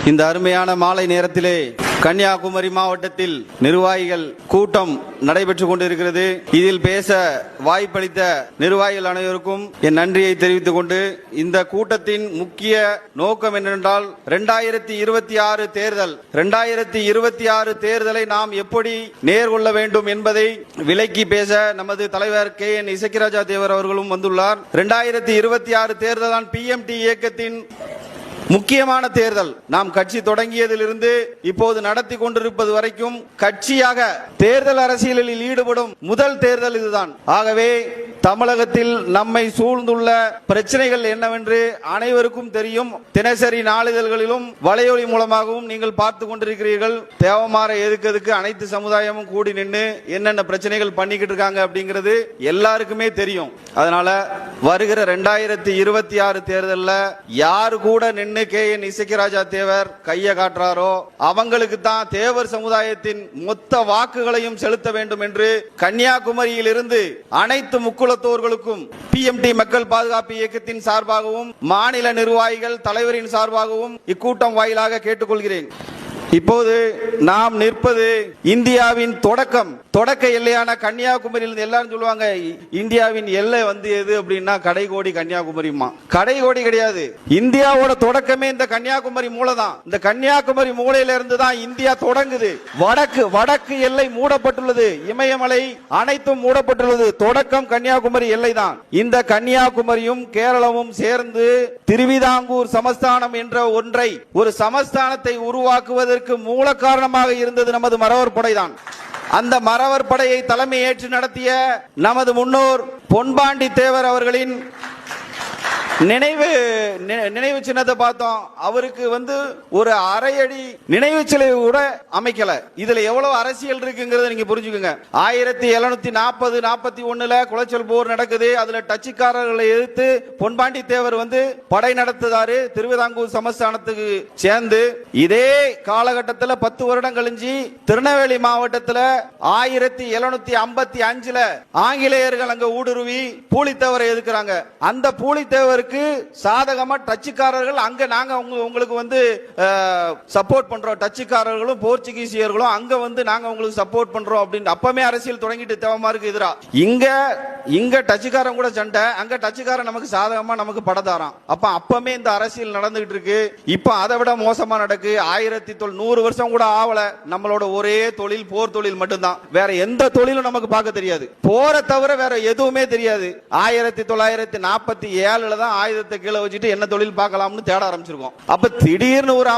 இந்த அருமையான மாலை நேரத்திலே கன்னியாகுமரி மாவட்டத்தில் நிர்வாகிகள் கூட்டம் நடைபெற்றுக் கொண்டிருக்கிறது. இதில் பேச வாய்ப்பளித்த நிர்வாகிகள் அனைவருக்கும் என் நன்றியை தெரிவித்துக் கொண்டு, இந்த கூட்டத்தின் முக்கிய நோக்கம் என்னவென்றால் 2026 தேர்தலை நாம் எப்படி நேர்கொள்ள வேண்டும் என்பதை விளக்கி பேச நமது தலைவர் KN இசக்கிராஜா தேவர் அவர்களும் வந்துள்ளார். 2026 தேர்தல் தான் PMT இயக்கத்தின் முக்கியமான தேர்தல். நாம் கட்சி தொடங்கியதிலிருந்து இப்போது நடத்தி கொண்டிருப்பது வரைக்கும் கட்சியாக தேர்தல் அரசியலில் ஈடுபடும் முதல் தேர்தல் இதுதான். ஆகவே தமிழகத்தில் நம்மை சூழ்ந்துள்ள பிரச்சனைகள் என்னவென்று அனைவருக்கும் தெரியும். தினசரி நாளிதழ்களிலும் வலையொலி மூலமாகவும் நீங்கள் பார்த்து கொண்டிருக்கிறீர்கள். தேவமாற எதுக்கு அனைத்து சமுதாயமும் கூடி நின்று என்னென்ன பிரச்சனைகள் பண்ணிக்கிட்டு இருக்காங்க அப்படிங்கிறது எல்லாருக்குமே தெரியும். அதனால வருகிற 2026 தேர்தலில் யாரு கூட நின்று KN இசக்கிராஜா தேவர் கையை காட்டுறாரோ அவங்களுக்கு தான் தேவர் சமுதாயத்தின் மொத்த வாக்குகளையும் செலுத்த வேண்டும் என்று கன்னியாகுமரியில் இருந்து அனைத்து முக்குளத்தோர்களுக்கும் PMT மக்கள் பாதுகாப்பு இயக்கத்தின் சார்பாகவும் மாநில நிர்வாகிகள் தலைவரின் சார்பாகவும் இக்கூட்டம் வாயிலாக கேட்டுக்கொள்கிறேன். இப்போது நாம் நிற்பது இந்தியாவின் தொடக்க எல்லையான கன்னியாகுமரியில். எல்லாரும் சொல்லுவாங்க இந்தியாவின் எல்லை எது அப்படின்னா கடைகோடி கன்னியாகுமரிமா. கடைகோடி கிடையாது. இந்தியாவோட தொடக்கமே இந்த கன்னியாகுமரி மூலை தான். இந்த கன்னியாகுமரி மூலையில இருந்து தான் இந்தியா தொடங்குது. வடக்கு எல்லை மூடப்பட்டுள்ளது. இமயமலை அனைத்தும் மூடப்பட்டுள்ளது. தொடக்கம் கன்னியாகுமரி எல்லை தான். இந்த கன்னியாகுமரியும் கேரளமும் சேர்ந்து திருவிதாங்கூர் சமஸ்தானம் என்ற ஒரு சமஸ்தானத்தை உருவாக்குவதற்கு மூல காரணமாக இருந்தது நமது மறவர் படைதான். அந்த மறவர் படையை தலைமை ஏற்று நடத்திய நமது முன்னோர் பொன்பாண்டி தேவர் அவர்களின் நினைவு சின்னத்தை பார்த்தோம். அவருக்கு ஒரு அரையடி நினைவு சிலை கூட அமைக்கல. இதுல எவ்வளவு அரசியல் இருக்குங்கிறத நீங்க புரிஞ்சுக்கோங்க. 1740-41 குளச்சல் போர் நடக்குது. அதுல டச்சுக்காரர்களை எதிர்த்து பொன்பாண்டி தேவர் படை நடத்துதாரு திருவிதாங்கூர் சமஸ்தானத்துக்கு சேர்ந்து. இதே காலகட்டத்தில் 10 வருடம் கழிஞ்சு திருநெல்வேலி மாவட்டத்தில் 1755 ஆங்கிலேயர்கள் அங்க ஊடுருவி பூலித்தேவரை எதிர்க்கிறாங்க. அந்த பூலித்தேவருக்கு சாதகமா டச்சுக்காரர்கள் அங்க நாங்க உங்களுக்கு சப்போர்ட் பண்றோம். டச்சுக்காரர்களும் போர்ச்சுகீசியர்களும் அங்க நாங்க உங்களுக்கு சப்போர்ட் பண்றோம் அப்படின்னு அப்பமே அரசியல் தொடங்கிட்டு தேவமாருக்கு எதிரா. இங்க டச்சுக்காரன் கூட சண்டை, அங்க டச்சுக்காரன் நமக்கு சாதகமா நமக்கு படதாராம். அப்பமே இந்த அரசியல் நடந்துகிட்டு இருக்கு. இப்ப அதை விட மோசமா நடக்கு. 100 வருஷம் கூட ஆவல. நம்மளோட ஒரே தொழில் போர் தொழில் மட்டும்தான். வேற எந்த தொழிலும் நமக்கு பார்க்க தெரியாது. போரை தவிர வேற எதுவுமே தெரியாது. 1947 தான் ஆயுதத்தை கீழே வச்சுட்டு என்ன தொழில் பார்க்கலாம்னு தேட ஆரம்பிச்சிருக்கோம். அப்ப திடீர்னு ஒரு